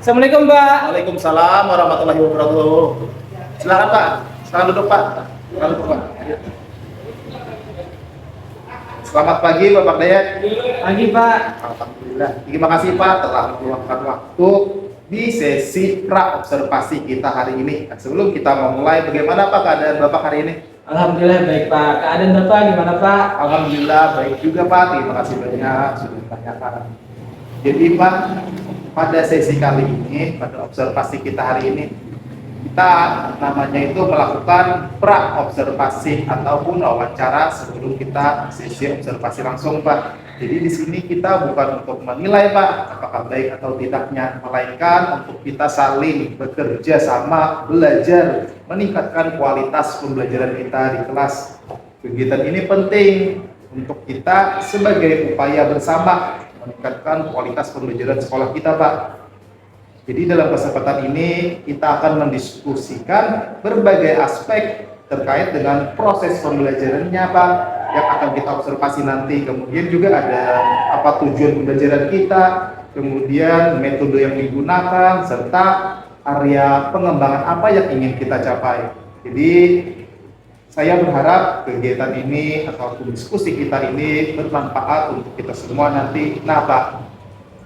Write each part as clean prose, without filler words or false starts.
Assalamualaikum Pak. Waalaikumsalam warahmatullahi wabarakatuh. Silakan Pak, silakan duduk Pak. Silakan duduk Pak. Selamat pagi Bapak Dayat. Pagi Pak. Alhamdulillah. Terima kasih Pak telah meluangkan waktu di sesi pra-observasi kita hari ini. Sebelum kita memulai, bagaimana Pak keadaan Bapak hari ini? Alhamdulillah baik Pak. Keadaan Bapak gimana Pak? Alhamdulillah baik juga Pak. Terima kasih banyak sudah ditanyakan. Jadi Pak, pada sesi kali ini, pada observasi kita hari ini, kita namanya itu melakukan pra-observasi ataupun wawancara sebelum kita sesi observasi langsung Pak. Jadi di sini kita bukan untuk menilai Pak apakah baik atau tidaknya, melainkan untuk kita saling bekerja sama, belajar, meningkatkan kualitas pembelajaran kita di kelas. Kegiatan ini penting untuk kita sebagai upaya bersama meningkatkan kualitas pembelajaran sekolah kita Pak. Jadi dalam kesempatan ini kita akan mendiskusikan berbagai aspek terkait dengan proses pembelajarannya Pak, yang akan kita observasi nanti. Kemudian juga ada apa tujuan pembelajaran kita, kemudian metode yang digunakan, serta area pengembangan apa yang ingin kita capai. Jadi saya berharap kegiatan ini ataupun diskusi kita ini bermanfaat untuk kita semua nanti. Nah Pak,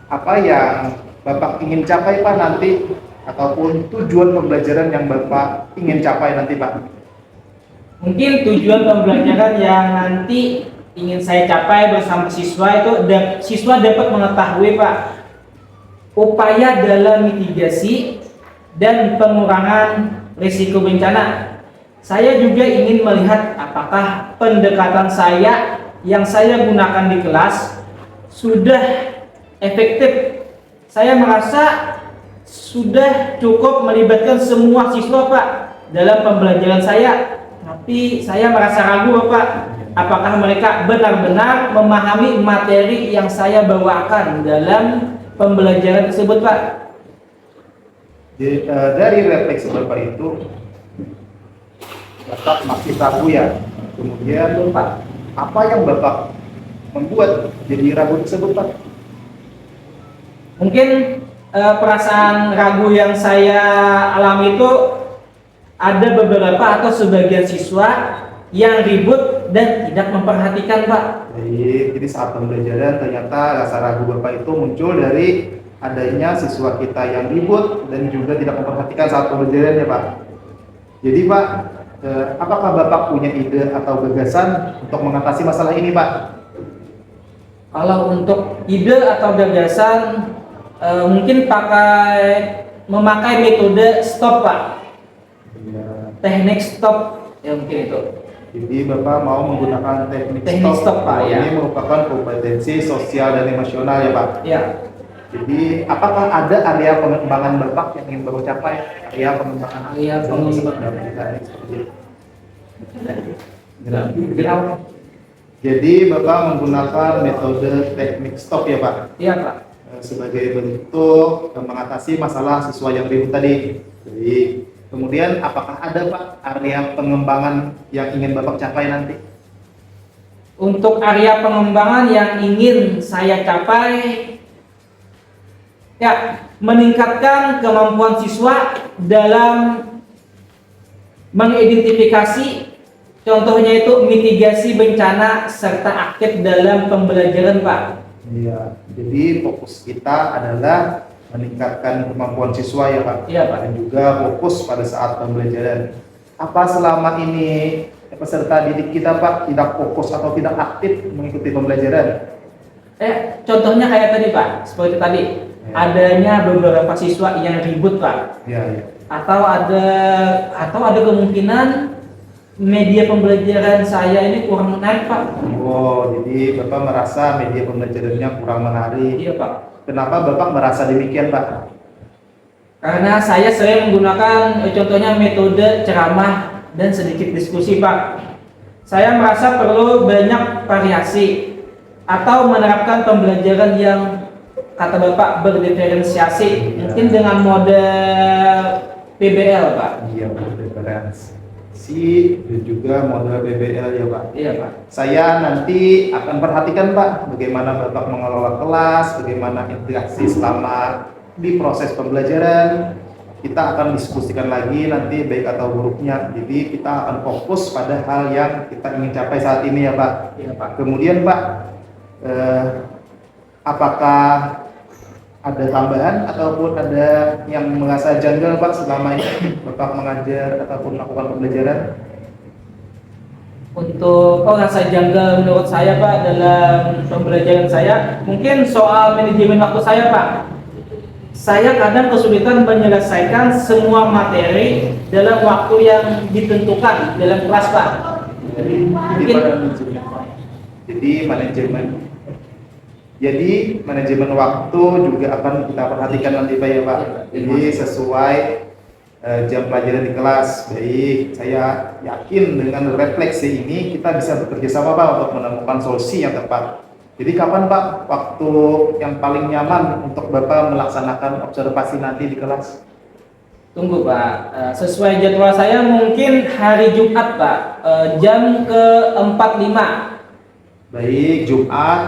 apa yang Bapak ingin capai Pak nanti, ataupun tujuan pembelajaran yang Bapak ingin capai nanti Pak? Mungkin tujuan pembelajaran yang nanti ingin saya capai bersama siswa itu siswa dapat mengetahui Pak upaya dalam mitigasi dan pengurangan risiko bencana. Saya juga ingin melihat apakah pendekatan saya yang saya gunakan di kelas sudah efektif. Saya merasa sudah cukup melibatkan semua siswa Pak dalam pembelajaran saya. Tapi saya merasa ragu Pak, apakah mereka benar-benar memahami materi yang saya bawakan dalam pembelajaran tersebut Pak. Dari refleksi Bapak itu, Bapak masih ragu ya. Kemudian Pak, apa yang Bapak membuat jadi ragu tersebut Pak? Mungkin perasaan ragu yang saya alami itu ada beberapa atau sebagian siswa yang ribut dan tidak memperhatikan Pak. Jadi saat pembelajaran ternyata rasa ragu Bapak itu muncul dari adanya siswa kita yang ribut dan juga tidak memperhatikan saat pembelajaran ya Pak. Jadi Pak, apakah Bapak punya ide atau gagasan untuk mengatasi masalah ini Pak? Kalau untuk ide atau gagasan, mungkin memakai metode stop Pak, teknik stop ya mungkin itu. Jadi Bapak mau menggunakan teknik stop Pak ya. Ini merupakan kompetensi sosial dan emosional ya Pak. Ya. Jadi apakah ada area pengembangan Bapak yang ingin Bapak capai? Area pengembangan Jadi Bapak menggunakan metode teknik stop ya Pak? Iya Pak. Sebagai bentuk mengatasi masalah siswa yang ribut tadi. Jadi kemudian apakah ada Pak area pengembangan yang ingin Bapak capai nanti? Untuk area pengembangan yang ingin saya capai, ya meningkatkan kemampuan siswa dalam mengidentifikasi, contohnya itu mitigasi bencana serta aktif dalam pembelajaran Pak. Iya, jadi fokus kita adalah meningkatkan kemampuan siswa ya Pak. Iya Pak. Dan juga fokus pada saat pembelajaran. Apa selama ini peserta didik kita Pak tidak fokus atau tidak aktif mengikuti pembelajaran? Contohnya kayak tadi Pak, seperti tadi Ya. adanya beberapa siswa yang ribut Pak. Iya, iya. Atau ada kemungkinan media pembelajaran saya ini kurang menarik Pak. Oh, jadi Bapak merasa media pembelajarannya kurang menarik. Iya Pak. Kenapa Bapak merasa demikian Pak? Karena saya sering menggunakan contohnya metode ceramah dan sedikit diskusi Pak. Saya merasa perlu banyak variasi atau menerapkan pembelajaran yang kata Bapak berdiferensiasi, mungkin dengan model PBL Pak. Iya, berdiferensiasi dan juga model BBL ya Pak. Iya Pak. Saya nanti akan perhatikan Pak bagaimana Bapak mengelola kelas, bagaimana interaksi selama di proses pembelajaran kita akan diskusikan lagi nanti baik atau buruknya. Jadi kita akan fokus pada hal yang kita ingin capai saat ini ya Pak. Iya, Pak. Kemudian Pak, apakah ada tambahan ataupun ada yang merasa janggal Pak selama ini Bapak mengajar ataupun melakukan pembelajaran? Untuk rasa janggal menurut saya Pak dalam pembelajaran saya, mungkin soal manajemen waktu saya Pak. Saya kadang kesulitan menyelesaikan semua materi dalam waktu yang ditentukan dalam kelas Pak. Jadi manajemen waktu juga akan kita perhatikan nanti Pak ya Pak. Jadi sesuai jam pelajaran di kelas. Baik, saya yakin dengan refleksi ini kita bisa bekerja sama Pak untuk menemukan solusi yang tepat. Jadi kapan Pak waktu yang paling nyaman untuk Bapak melaksanakan observasi nanti di kelas? Tunggu Pak, sesuai jadwal saya mungkin hari Jumat Pak, jam ke-45. Baik, Jumat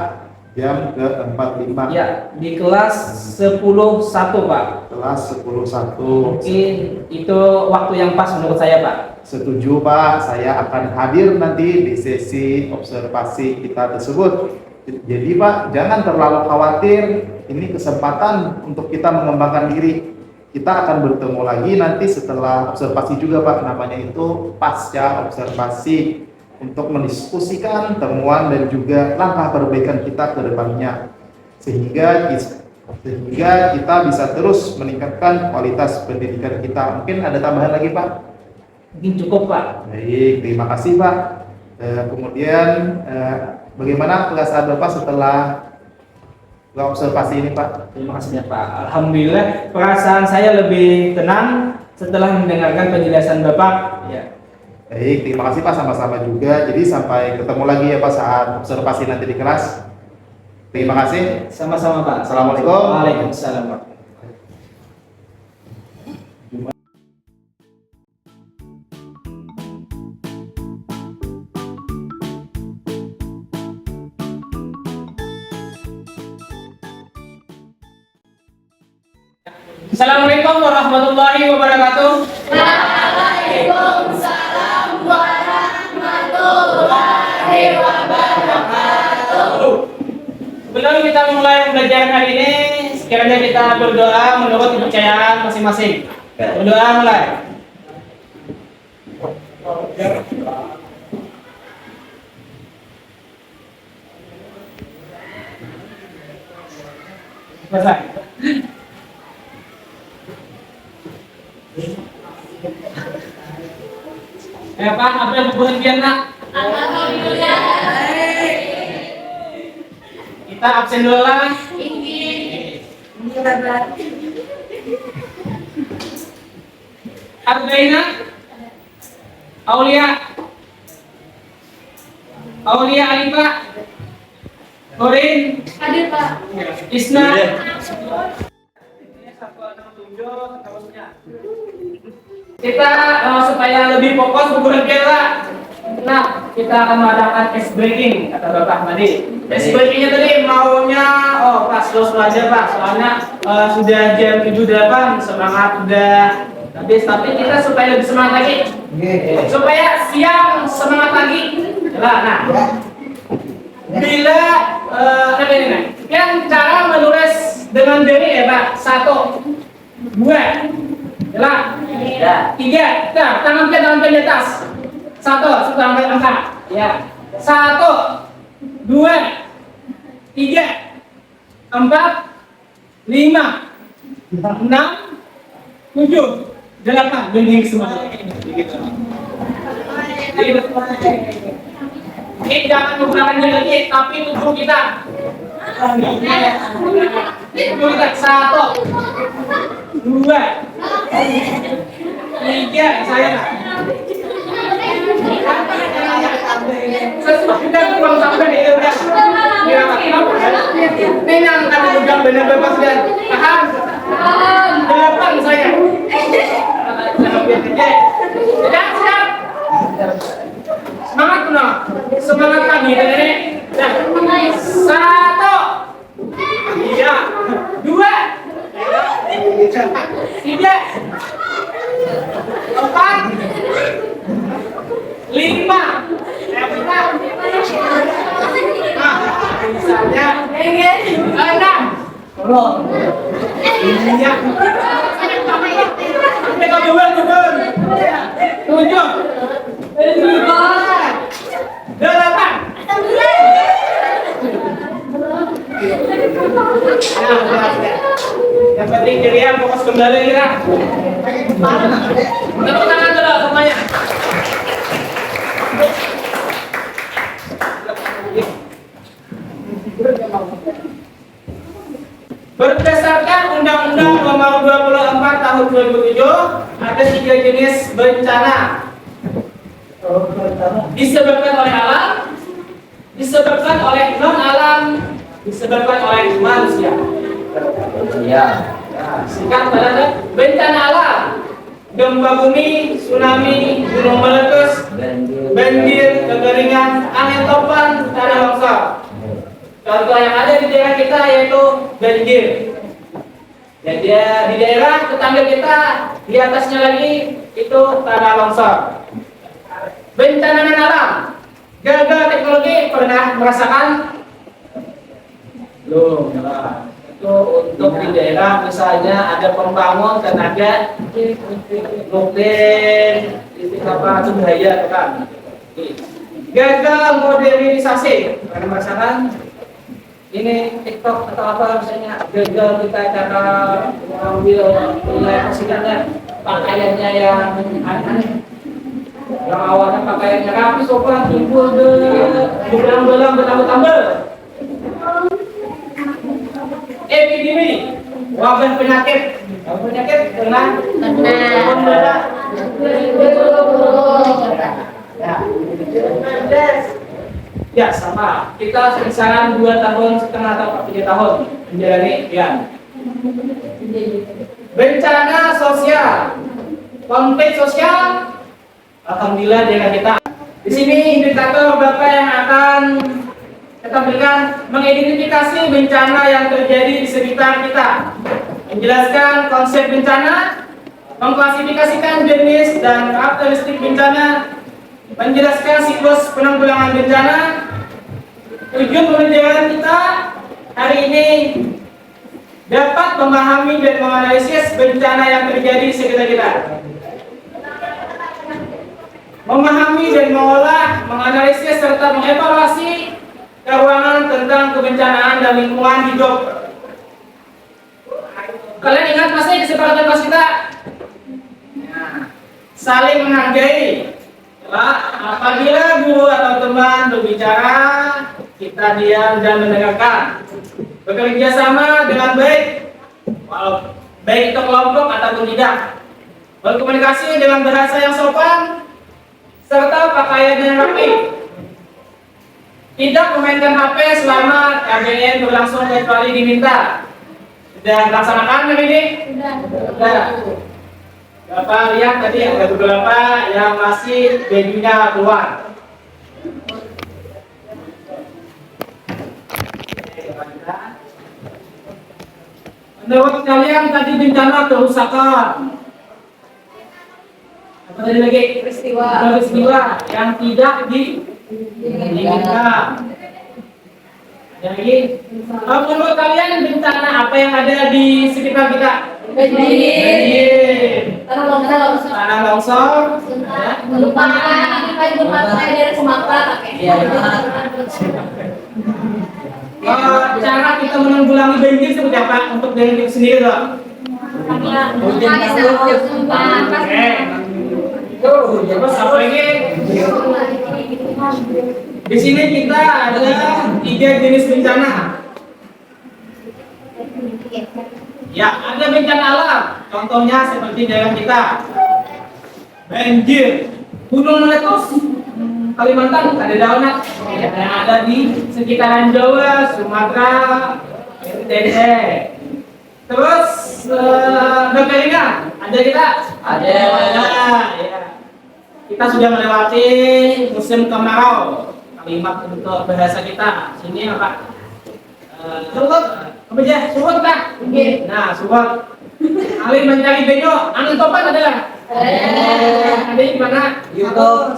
jam ke-45. Ya, di kelas 10.1 Pak. Kelas 10.1. Mungkin itu waktu yang pas menurut saya Pak. Setuju Pak, saya akan hadir nanti di sesi observasi kita tersebut. Jadi Pak, jangan terlalu khawatir, ini kesempatan untuk kita mengembangkan diri. Kita akan bertemu lagi nanti setelah observasi juga Pak, namanya itu pasca observasi, untuk mendiskusikan temuan dan juga langkah perbaikan kita ke depannya. Sehingga kita bisa terus meningkatkan kualitas pendidikan kita. Mungkin ada tambahan lagi Pak? Mungkin cukup Pak. Baik, terima kasih Pak. Kemudian bagaimana perasaan Bapak setelah observasi ini Pak? Terima kasih ya Pak. Alhamdulillah perasaan saya lebih tenang setelah mendengarkan penjelasan Bapak. Ya. Baik, terima kasih Pak, sama-sama juga. Jadi sampai ketemu lagi ya Pak saat observasi nanti di kelas. Terima kasih. Sama-sama Pak. Assalamualaikum. Waalaikumsalam Pak. Assalamualaikum warahmatullahi wabarakatuh. Waalaikumsalam warahmatullahi wabarakatuh. Sebelum kita mulai pembelajaran hari ini, sekiranya kita berdoa menurut kepercayaan masing-masing. Berdoa mulai. Selesai. Pak, apa yang berhentian Nak? Alhamdulillah. Kita absen dulu lah. Ardaina, Aulia, Alifa, Korin, Hadir Pak. Isna. Kita supaya lebih fokus berhenti lah. Nah, kita akan mengadakan ice breaking kata Bapak tadi. Ice breakingnya tadi maunya pas close aja Pak, soalnya sudah jam 7.08, semangat udah habis, tapi kita supaya lebih semangat lagi. Supaya siang semangat lagi. Nah, bila ini yang cara menulis dengan diri ya Pak, 1, 2, 3. Nah, tangan di atas. 1, sampai angka. Ya. 1, 2, 3, 4, 5, 6, 7, 8. Dinding semua. Ini jangan menggunakan diri lagi, tapi tubuh kita. Tubuh kita. 1, 2, 3, saya lah. Sesuatu kita kurang sampai di itu ya. Ini yang kami pegang benar bebas dan paham. 8 saya. Siap. Semangat kuno. Semangat kami dari. 1, 2, 3, 4, 5. Misalnya 6. Tolong. Iya. Kita turun. 7. 8. Yang penting kalian fokus kembali ya. Tepuk tangan dulu semuanya. Berdasarkan Undang-Undang Nomor 24 Tahun 2007, ada 3 jenis bencana. Disebabkan oleh alam, disebabkan oleh non alam, disebabkan oleh manusia. Ya. Singkat pada bencana alam: gempa bumi, tsunami, gunung meletus, banjir, kekeringan, angin topan, tanah longsor. Contoh yang ada di daerah kita yaitu banjir. Ya, di daerah tetangga kita, di atasnya lagi itu tanah longsor. Bencana non alam: gagal teknologi, pernah merasakan? Belum. Itu untuk di daerah misalnya ada pembangun tenaga nuklir, listrik apa itu bahaya kan? Gagal modernisasi, pernah merasakan? Ini TikTok atau apa misalnya, gagal kita cara mengambil nilai positifnya, pakaiannya yang aneh-aneh. Yang awalnya pakaiannya rapi, sopan, timbul belang-belang, bertambah-tambah. Epidemi, wabah penyakit. Penyakit pernah? Ya sama. Kita kisaran 2,5 tahun atau 3 tahun menjalani ya. Bencana sosial, konflik sosial. Alhamdulillah daerah kita. Di sini indikator Bapak yang akan kita berikan mengidentifikasi bencana yang terjadi di sekitar kita, menjelaskan konsep bencana, mengklasifikasikan jenis dan karakteristik bencana, menjelaskan siklus penanggulangan bencana. Tujuan pembelajaran kita hari ini dapat memahami dan menganalisis bencana yang terjadi di sekitar kita, memahami dan mengolah, menganalisis serta mengevaluasi keuangan tentang kebencanaan dan lingkungan hidup. Kalian ingat masih kesepakatan kelas kita? Saling menghargai. Apabila guru atau teman berbicara, kita diam dan mendengarkan. Bekerja sama dengan baik, baik itu kelompok ataupun tidak. Berkomunikasi dengan bahasa yang sopan, serta pakaian yang rapi. Tidak memainkan HP selama KBN berlangsung kecuali diminta. Sudah melaksanakan hari ini? Sudah. Bapak lihat tadi ada beberapa yang masih bajunya keluar. Menurut kalian tadi bencana kerusakan. Apa tadi lagi? Peristiwa yang tidak diinginkan. Yang ini, menurut kalian bencana apa yang ada di sekitar kita? Banjir, tanah longsor, cara kita menanggulangi banjir seperti apa untuk diri sendiri dong? Terus apa lagi? Di sini kita ada 3 jenis bencana. Ya, ada bencana alam. Contohnya seperti daerah kita, banjir, gunung meletus, Kalimantan ada daunat yang ada di sekitaran Jawa, Sumatera, NTT. Terus kekeringan, ada kita? Ada. Ya. Kita sudah melewati musim kemarau. Kalimat untuk bahasa kita sini apa? Surut, apa aja? Surut lah. Nah, surut. Alih mencari benyo, angin topan adalah. Ada di mana? YouTube.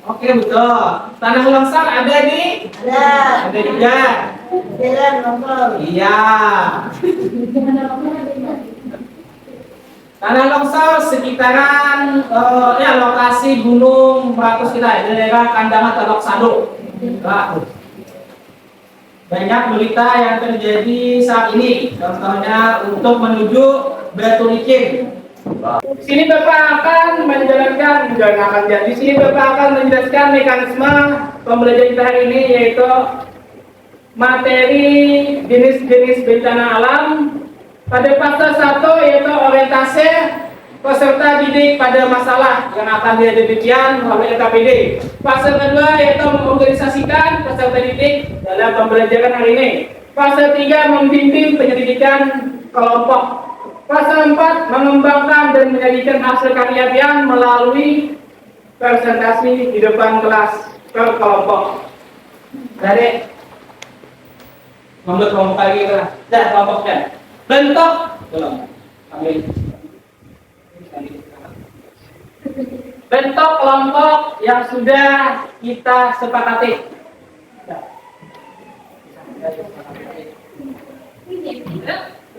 Oke betul. Tanah longsor ada di? Ada. Ada juga. Jalan longsor. Iya. Tanah longsor sekitaran ya lokasi Gunung Meratus kita, daerah Kandangan Telok Sado. Nah, banyak berita yang terjadi saat ini, contohnya untuk menuju Batu Licin. Sini Bapak akan menjelaskan, jangan akan jadi. Sini Bapak akan menjelaskan mekanisme pembelajaran kita hari ini, yaitu materi jenis-jenis bencana alam. Pada fase 1 yaitu orientasi peserta didik pada masalah yang akan demikian melalui LKPD. Fase kedua yaitu mengorganisasikan peserta didik dalam pembelajaran hari ini. Fase 3 membimbing penyelidikan kelompok. Fase 4 mengembangkan dan menyajikan hasil karya pian melalui presentasi di depan kelas per kelompok. Dari membuat kelompok lagi lah. Dah kelompoknya. Bentuk belum. Bentuk kelompok yang sudah kita sepakati.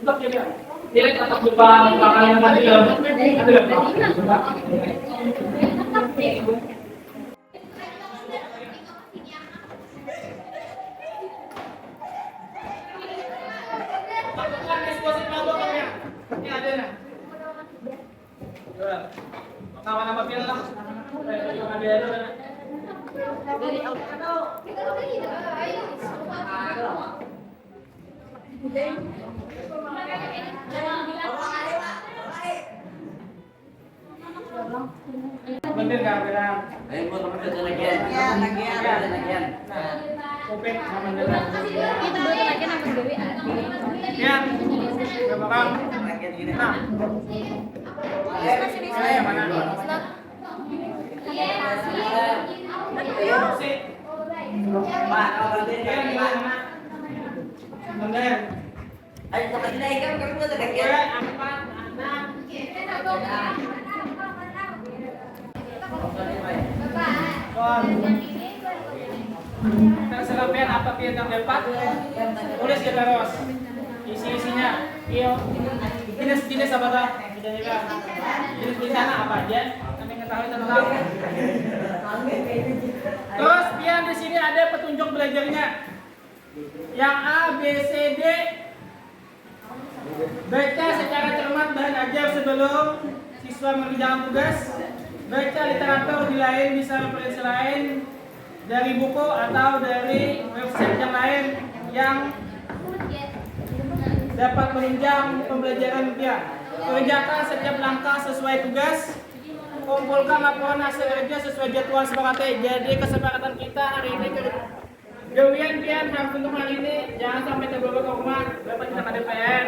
Bentuknya dia. Dia tetap lupa makanan tadi belum. Ini ada nah. Nama-nama film lah. Bener nggak benar? Ayo buat teman kita lagian. Nah, kopek sama dengan. Itu dulu lagi nama Dewi Adi. Ya, berapa kang? Lagian gini. Nah, saya mana? Si. Pak, kalau nanti Ya, jangan gimana? Pak. Bener. Ayo kita lagi kan kami buat Gue lagian. 4 anak. Terserah pian apa pian yang dapat, tulis ya terus. Isi-isinya, iyo. Jenis apa tuh? Jenis bencana apa aja? Kami ketahui tentang. Terus pian di sini ada petunjuk belajarnya. Yang A, B, C, D. Baca secara cermat bahan ajar sebelum siswa mengerjakan tugas. Baca literatur di lain, bisa referensi lain dari buku atau dari website yang lain yang dapat menunjang pembelajaran dia. Kerjakan setiap langkah sesuai tugas. Kumpulkan laporan hasil kerja sesuai jadwal sepakati. Jadi kesepakatan kita hari ini gawian pian harus untuk hari ini jangan sampai terbawa ke rumah. Dapat kita ada PR.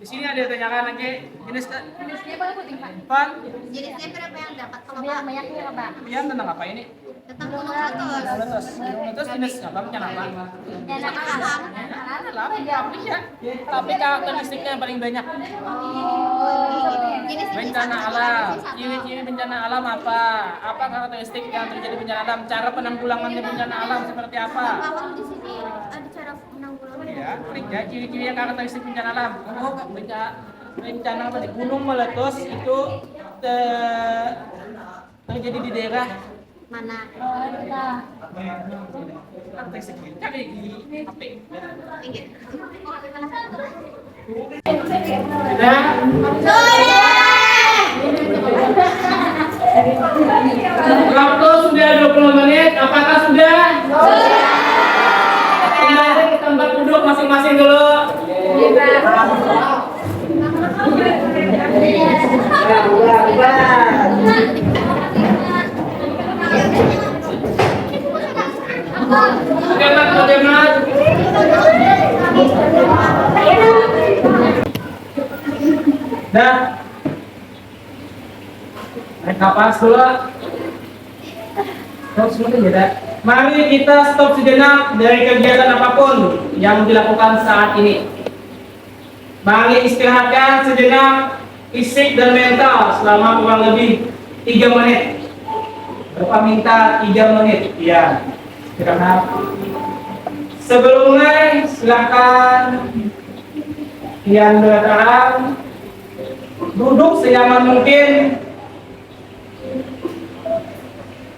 Di sini ada yang tanyakan lagi Jenisnya boleh putih Pak. Pan, Jenisnya berapa yang dapat? Kalau banyaknya Pak. pian tentang apa ini? Tentang gunung meletus. Terus jenis apa? Bencana apa? Bencana alam. Alam, tapi ya. Tapi karakteristiknya yang paling banyak. Jenis Bencana alam. Ciri-ciri bencana alam apa? Apa karakteristik yang terjadi bencana alam? Cara penanggulangannya bencana alam seperti apa? Kalau di sini ada cara menanggulangi. Ya, klik ya ciri-ciri yang karakteristik bencana alam. Bencana apa? Gunung meletus itu terjadi di daerah Mana? karakteristik. Cari di HP. Sudah? Waktu sudah 20 menit, apakah sudah? Kembali ke tempat duduk masing-masing dulu. Oke, Mas, Dah. Naik kapas dulu. Stop sebentar ya. Mari kita stop sejenak dari kegiatan apapun yang dilakukan saat ini. Mari istirahatkan sejenak fisik dan mental selama kurang lebih 3 menit. Bapak minta 3 menit. Ya. Istirahat. Sebelum mulai, silakan yang bertahan duduk senyaman mungkin.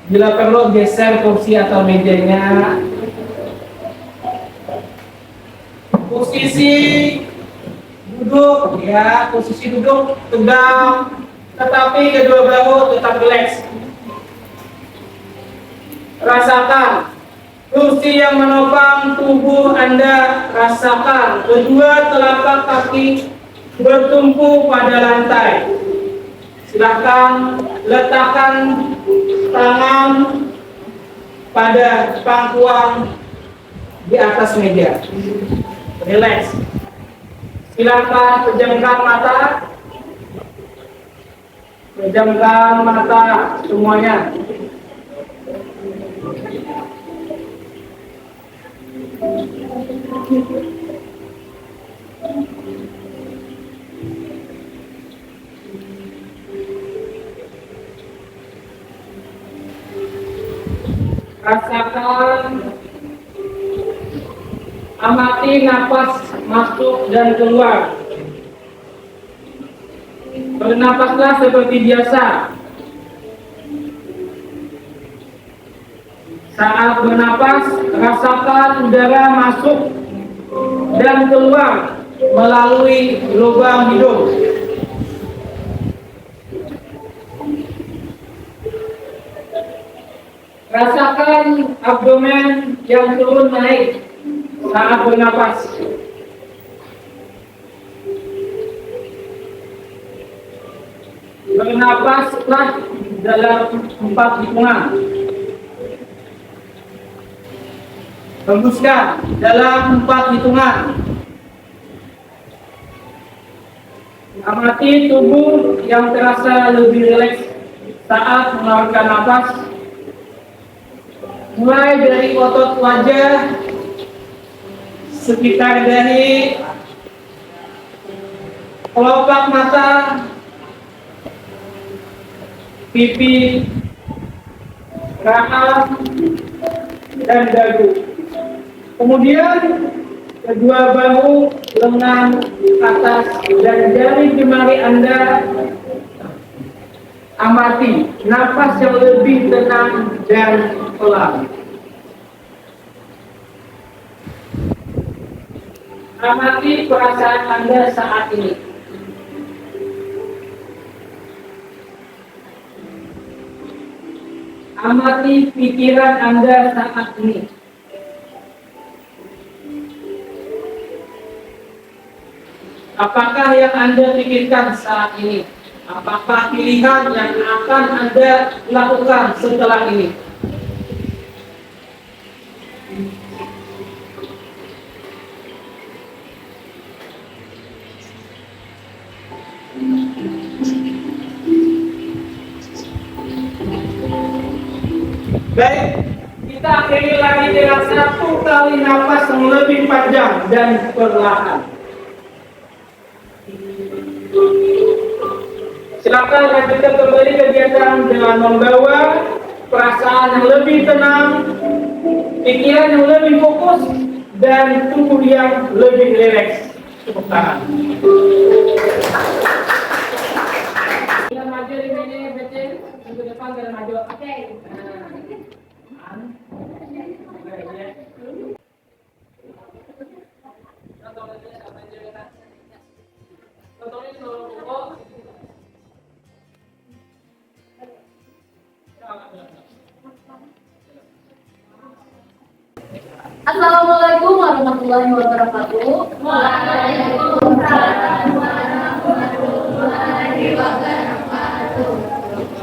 Bila perlu geser kursi atau mejanya. Posisi duduk, ya, posisi duduk tegak, tetapi kedua bahu tetap rileks. Rasakan kursi yang menopang tubuh Anda, rasakan kedua telapak kaki bertumpu pada lantai. Silakan letakkan tangan pada pangkuan di atas meja. Relax. Silakan pejamkan mata. Pejamkan mata semuanya. Rasakan, amati napas masuk dan keluar. Bernapaslah seperti biasa. Saat bernapas, rasakan udara masuk dan keluar melalui lubang hidung. Rasakan abdomen yang turun naik saat bernapas. Bernapaslah dalam 4 hitungan. Hembuskan dalam 4 hitungan. Amati tubuh yang terasa lebih rileks saat mengeluarkan napas. Mulai dari otot wajah, sekitar dahi, kelopak mata, pipi, rahang, dan dagu. Kemudian kedua bahu, lengan, atas, dan jari jemari Anda. Amati nafas yang lebih tenang dan pelan. Amati perasaan Anda saat ini. Amati pikiran Anda saat ini. Apakah yang Anda pikirkan saat ini? Apakah pilihan yang akan Anda lakukan setelah ini? Baik, kita akhiri lagi dengan 1 kali nafas yang lebih panjang dan perlahan. Silakan lanjutkan kembali kegiatan dengan membawa perasaan yang lebih tenang, pikiran yang lebih fokus, dan tubuh yang lebih rileks. Tepuk tangan. Kita maju di sini, Becin. Ke depan dan maju. Oke. Assalamualaikum warahmatullahi wabarakatuh. Waalaikumsalam warahmatullahi wabarakatuh.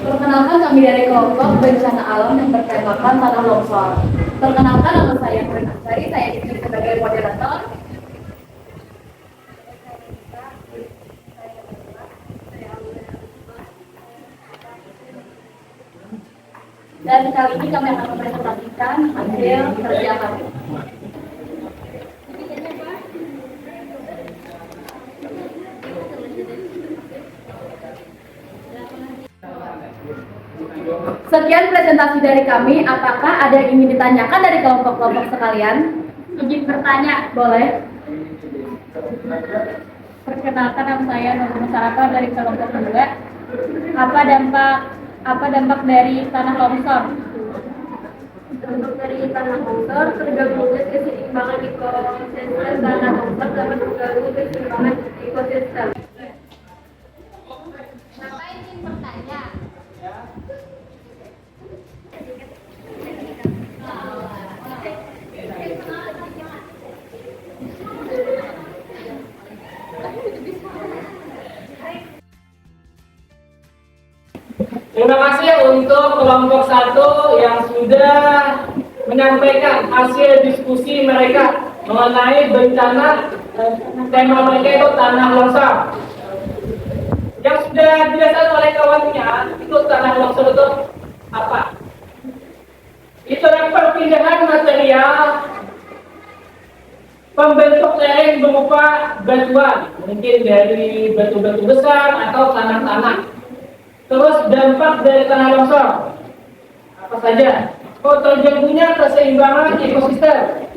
Perkenalkan, kami dari kelompok bencana alam yang bertemakan tanah longsor. Perkenalkan, nama saya Prenasari, saya disebut sebagai moderator. Dan kali ini kami akan mempresentasikan hasil kerja kami. Sekian presentasi dari kami. Apakah ada yang ingin ditanyakan dari kelompok-kelompok sekalian? Izin bertanya, boleh? Perkenalkan, nama saya Nur Musaraka dari kelompok kedua. Apa dampak dari tanah longsor? Dampak dari tanah longsor tergabungnya keseimbangan ekosistem. Tanah longsor dapat mengganggu keseimbangan ekosistem. Siapa ingin bertanya? Terima kasih untuk kelompok 1 yang sudah menyampaikan hasil diskusi mereka mengenai bencana. Tema mereka itu tanah longsor. Yang sudah dijelaskan oleh kawannya, itu tanah longsor itu apa? Itu adalah perpindahan material pembentuk lereng berupa batuan, mungkin dari batu-batu besar atau tanah-tanah. Terus dampak dari tanah longsor apa saja? Terganggunya keseimbangan ekosistem,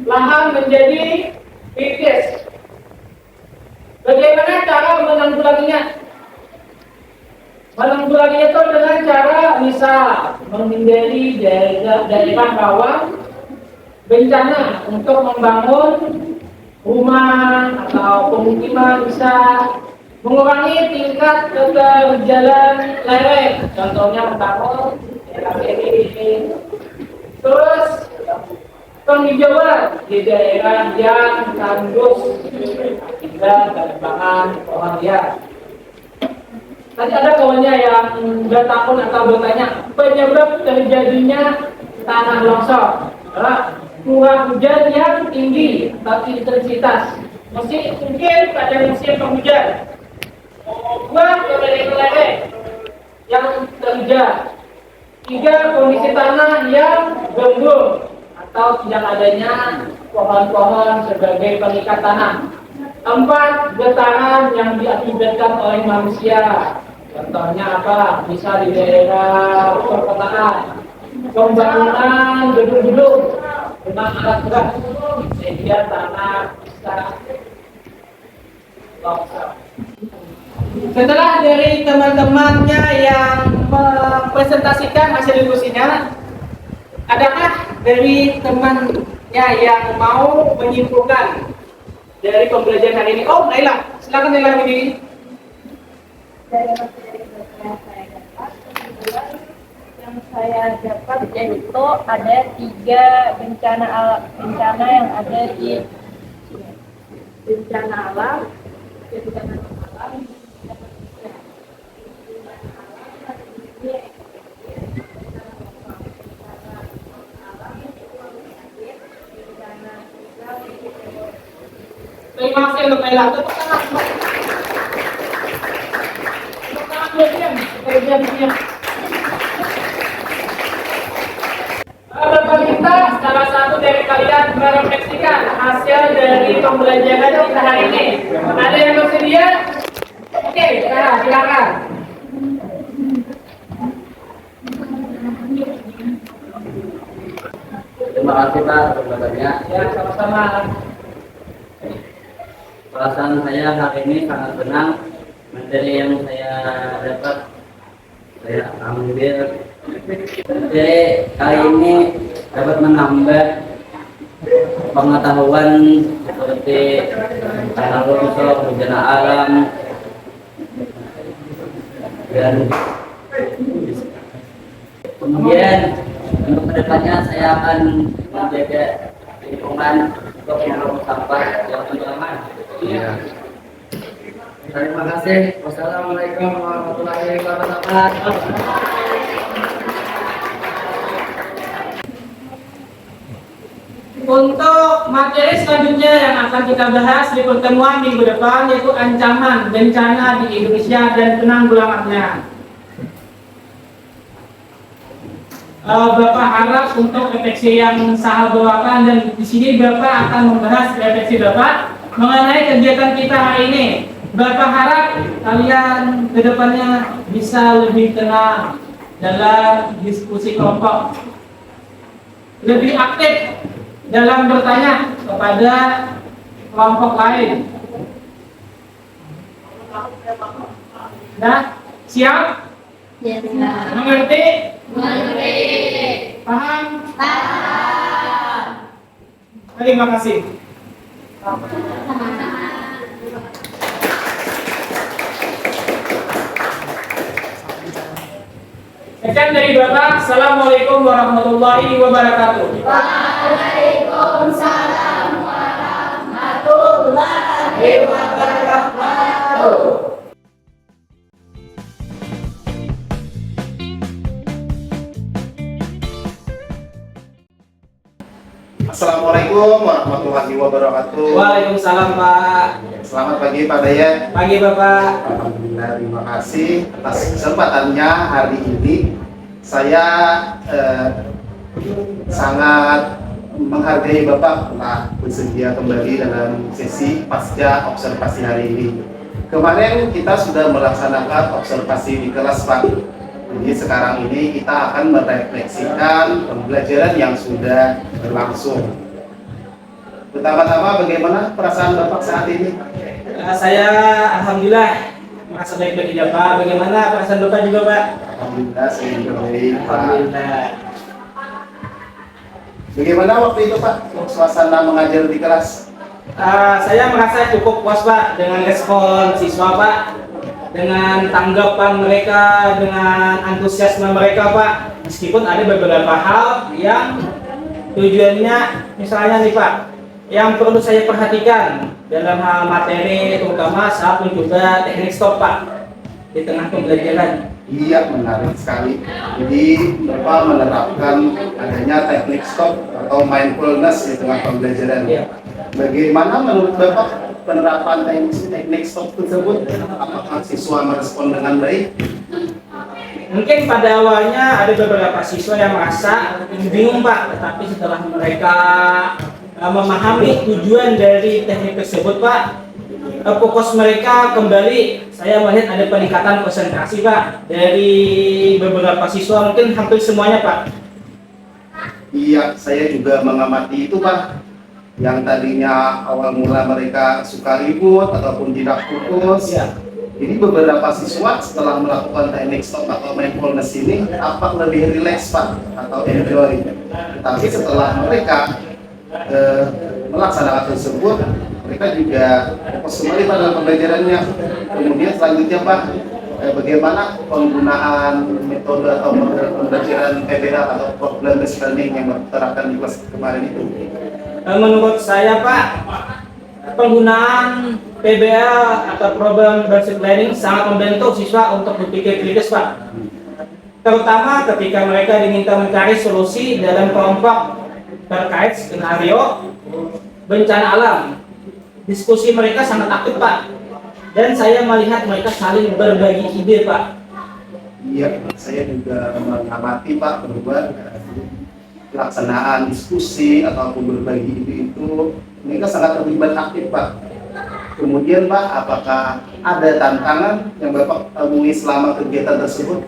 lahan menjadi kritis. Bagaimana cara menanggulanginya? Menanggulanginya itu dengan cara misal menghindari daerah rawan bencana untuk membangun rumah atau pemukiman, bisa mengurangi tingkat keterjalan lereng, contohnya membangun ini. Terus penghijauan di daerah yang tandus hingga penebangan pohon liar. Tadi ada kawannya yang bertakun atau bertanya, penyebab terjadinya tanah longsor adalah curah hujan yang tinggi tapi intensitas. Mungkin pada musim penghujan membuat lereng-lereng yang terjal. 3, kondisi tanah yang gembur atau tidak adanya pohon-pohon sebagai pengikat tanah. 4, getaran yang diakibatkan oleh manusia. Contohnya apa? Bisa di daerah perkotaan, pembangunan gedung-gedung dengan alat berat sehingga tanah bisa longsor. Setelah dari teman-temannya yang mempresentasikan hasil diskusinya, adakah dari temannya yang mau menyimpulkan dari pembelajaran hari ini? Oh, Naila, silakan Naila ini. Dari materi yang saya dapat, kebetulan yang saya dapat yaitu ada 3 bencana yang ada di bencana alam, bencana alam. Terima kasih untuk Naila. Tepuk tangan. Tepuk tangan diam. Bapak kita, salah satu dari kalian merefleksikan hasil dari pembelajaran kita hari ini. Ada yang bersedia? Oke, silakan. Terima kasih Pak pembahasannya. Ya, sama-sama. Perasaan saya hari ini sangat senang. Materi yang saya dapat saya ambil. Jadi kali ini dapat menambah pengetahuan seperti tanah longsor, bencana alam, dan kemudian untuk kedepannya saya akan menjaga lingkungan untuk membuang sampah yang aman. Iya. Terima kasih. Wassalamualaikum warahmatullahi wabarakatuh. Untuk materi selanjutnya yang akan kita bahas di pertemuan minggu depan yaitu ancaman bencana di Indonesia dan penanggulangannya. Bapak harap untuk refleksi yang saya bawakan, dan di sini Bapak akan membahas refleksi Bapak mengenai kegiatan kita hari ini. Bapak harap kalian kedepannya bisa lebih tenang dalam diskusi kelompok, lebih aktif dalam bertanya kepada kelompok lain. Nah, siap? Mengerti? Paham? Terima kasih. Sekian dari Bapak. Assalamualaikum warahmatullahi wabarakatuh. Waalaikumsalam warahmatullahi wabarakatuh. Assalamualaikum warahmatullahi wabarakatuh. Waalaikumsalam Pak. Selamat pagi Pak Dayat. Pagi Bapak. Alhamdulillah, terima kasih atas kesempatannya hari ini. Saya sangat menghargai Bapak telah bersedia kembali dalam sesi pasca observasi hari ini. Kemarin kita sudah melaksanakan observasi di kelas Pak. Jadi sekarang ini kita akan merefleksikan pembelajaran yang sudah berlangsung. Pertama-tama, bagaimana perasaan Bapak saat ini? Saya alhamdulillah merasa baik-baik aja Pak. Bagaimana perasaan Bapak juga Pak? Alhamdulillah, saya juga baik Pak. Alhamdulillah. Bagaimana waktu itu Pak, suasana mengajar di kelas? Saya merasa cukup puas Pak dengan respon siswa Pak, dengan tanggapan mereka, dengan antusiasme mereka Pak. Meskipun ada beberapa hal yang tujuannya, misalnya nih Pak, yang perlu saya perhatikan dalam hal materi, terutama saat mencoba teknik stop Pak di tengah pembelajaran. Iya, menarik sekali. Jadi Bapak menerapkan adanya teknik stop atau mindfulness di tengah pembelajaran. Iya. Bagaimana menurut Bapak penerapan teknik stop tersebut? Apakah siswa merespon dengan baik? Mungkin pada awalnya ada beberapa siswa yang merasa bingung Pak, tetapi setelah mereka memahami tujuan dari teknik tersebut Pak, fokus mereka kembali. Saya melihat ada peningkatan konsentrasi Pak dari beberapa siswa, mungkin hampir semuanya Pak. Iya, saya juga mengamati itu Pak. Yang tadinya awal mula mereka suka ribut ataupun tidak fokus. Ya. Jadi beberapa siswa setelah melakukan teknik stop atau mindfulness ini tampak lebih rileks Pak atau enjoy. Tapi setelah mereka melaksanakan tersebut, mereka juga fokus kembali pada pembelajarannya. Kemudian selanjutnya Pak, bagaimana penggunaan metode atau model pembelajaran PBL atau problem based learning yang diterapkan di kelas kemarin itu? Menurut saya Pak, penggunaan PBL atau problem based learning sangat membantu siswa untuk berpikir kritis Pak. Terutama ketika mereka diminta mencari solusi dalam kelompok terkait skenario bencana alam. Diskusi mereka sangat aktif Pak, dan saya melihat mereka saling berbagi ide Pak. Iya, saya juga mengamati Pak perubahan pelaksanaan diskusi ataupun berbagi ide itu mereka sangat terlibat aktif Pak. Kemudian Pak, apakah ada tantangan yang Bapak temui selama kegiatan tersebut?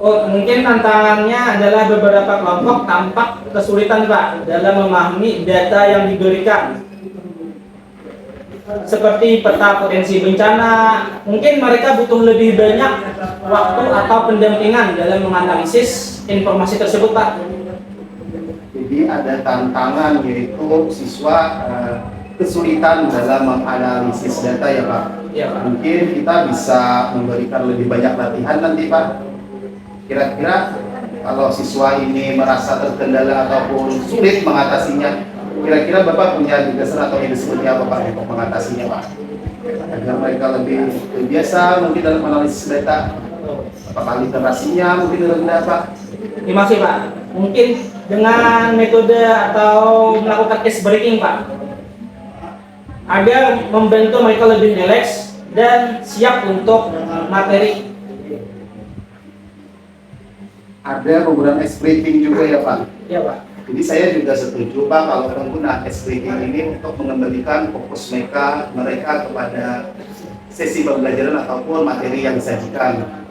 Oh, mungkin tantangannya adalah beberapa kelompok tampak kesulitan Pak dalam memahami data yang diberikan, seperti peta potensi bencana. Mungkin mereka butuh lebih banyak waktu atau pendampingan dalam menganalisis informasi tersebut Pak. Jadi ada tantangan yaitu siswa kesulitan dalam menganalisis data ya Pak. Iya Pak. Mungkin kita bisa memberikan lebih banyak latihan nanti Pak. Kira-kira kalau siswa ini merasa terkendala ataupun sulit mengatasinya, kira-kira Bapak punya gagasan atau ide seperti apa Pak untuk mengatasinya Pak? Agar mereka lebih terbiasa mungkin dalam analisis data. Apakah literasinya mungkin rendah Pak? Terima kasih Pak. Mungkin dengan metode atau melakukan case breaking Pak, agar membantu mereka lebih rileks dan siap untuk materi. ada penggunaan espreading juga ya Pak. Iya Pak. Jadi saya juga setuju Pak kalau penggunaan espreading ini untuk mengembalikan fokus mereka kepada sesi pembelajaran ataupun materi yang disajikan.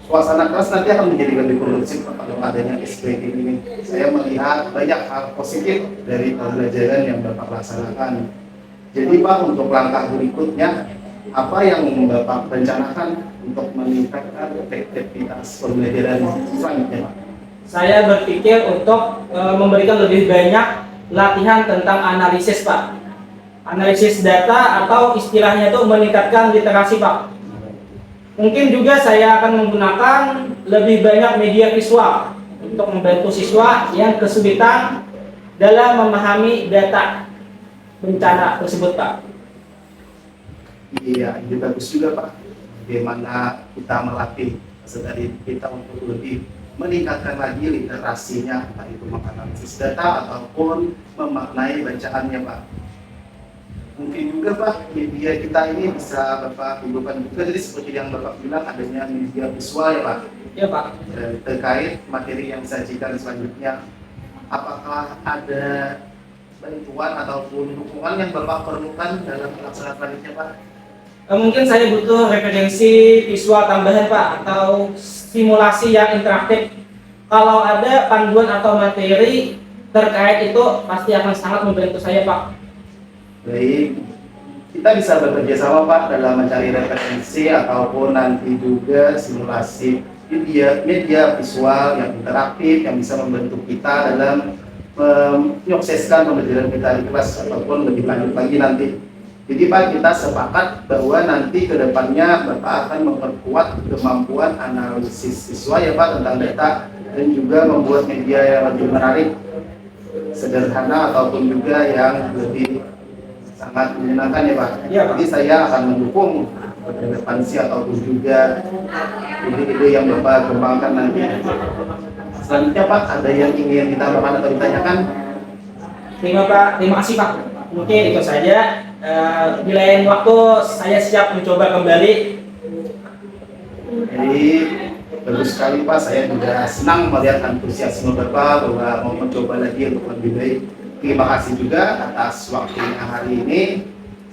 Suasana kelas nanti akan menjadi lebih kondusif kalau adanya espreading ini. Saya melihat banyak hal positif dari pembelajaran yang Bapak laksanakan. Jadi Pak, untuk langkah berikutnya, apa yang Bapak rencanakan untuk meningkatkan efektivitas pembelajaran selanjutnya Pak? Saya berpikir untuk memberikan lebih banyak latihan tentang analisis Pak. Analisis data atau istilahnya itu meningkatkan literasi Pak. Mungkin juga saya akan menggunakan lebih banyak media visual untuk membantu siswa yang kesulitan dalam memahami data bencana tersebut Pak. Iya, ini bagus juga Pak. Bagaimana kita melatih peserta kita untuk lebih meningkatkan lagi literasinya, entah itu menganalisis data ataupun memaknai bacaannya Pak. Mungkin juga Pak, media kita ini bisa Bapak gunakan juga, jadi seperti yang Bapak bilang adanya media visual ya Pak. Ya Pak. Dan terkait materi yang disajikan selanjutnya, apakah ada bantuan ataupun dukungan yang Bapak perlukan dalam pelaksanaan selanjutnya Pak? Mungkin saya butuh referensi visual tambahan Pak, atau simulasi yang interaktif. Kalau ada panduan atau materi terkait itu pasti akan sangat membantu saya Pak. Baik, kita bisa bekerja sama Pak dalam mencari referensi ataupun nanti juga simulasi media visual yang interaktif yang bisa membantu kita dalam menyukseskan pembelajaran kita di kelas ataupun lebih lanjut lagi nanti. Jadi Pak, kita sepakat bahwa nanti ke depannya Bapak akan memperkuat kemampuan analisis siswa ya Pak tentang data dan juga membuat media yang lebih menarik, sederhana ataupun juga yang lebih sangat menyenangkan ya Pak. Iya, Pak. Jadi saya akan mendukung relevansi ataupun juga ide-ide yang Bapak kembangkan nanti. Selanjutnya Pak, ada yang ingin ditambahkan atau ditanyakan? Terima kasih Pak. Mungkin itu saja. Di lain waktu saya siap mencoba kembali. Jadi bagus sekali Pak, saya juga senang melihat antusiasme Bapak bahwa mau mencoba lagi untuk lebih baik. Terima kasih juga atas waktunya hari ini.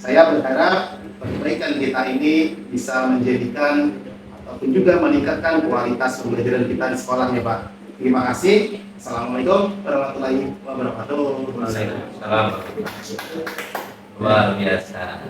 Saya berharap perbaikan kita ini bisa menjadikan ataupun juga meningkatkan kualitas pembelajaran kita di sekolah ya Pak. Terima kasih. Assalamualaikum warahmatullahi wabarakatuh. Waalaikumsalam. Luar biasa.